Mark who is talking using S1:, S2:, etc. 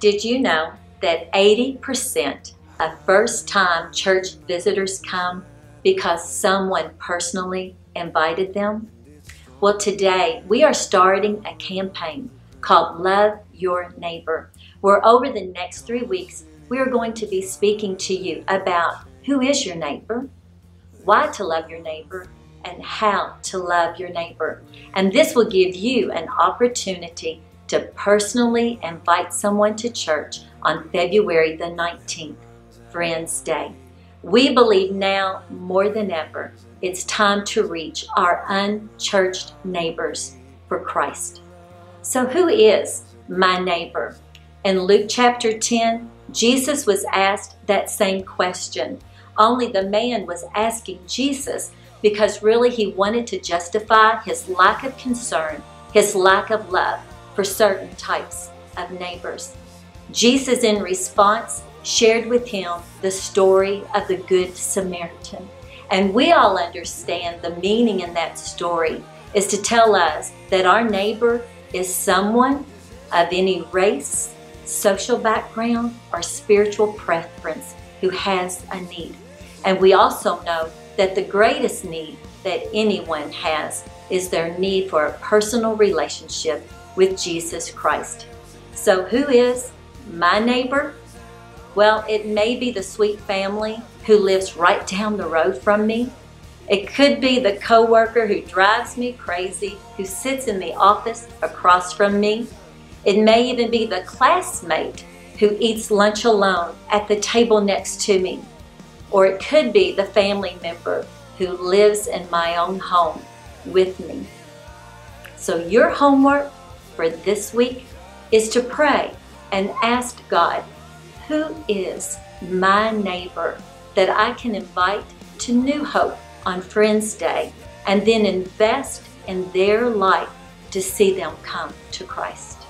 S1: Did you know that 80% of first-time church visitors come because someone personally invited them? Well, today we are starting a campaign called Love Your Neighbor, where over the next 3 weeks we are going to be speaking to you about who is your neighbor, why to love your neighbor, and how to love your neighbor. And this will give you an opportunity to personally invite someone to church on February the 19th, Friends Day. We believe now more than ever it's time to reach our unchurched neighbors for Christ. So who is my neighbor? In Luke chapter 10, Jesus was asked that same question, only the man was asking Jesus because really he wanted to justify his lack of concern, his lack of love for certain types of neighbors. Jesus, in response, shared with him the story of the Good Samaritan. And we all understand the meaning in that story is to tell us that our neighbor is someone of any race, social background, or spiritual preference who has a need. And we also know that the greatest need that anyone has is their need for a personal relationship with Jesus Christ. So who is my neighbor? Well, it may be the sweet family who lives right down the road from me. It could be the coworker who drives me crazy, who sits in the office across from me. It may even be the classmate who eats lunch alone at the table next to me. Or it could be the family member who lives in my own home with me. So your homework for this week is to pray and ask God, who is my neighbor that I can invite to New Hope on Friends Day, and then invest in their life to see them come to Christ.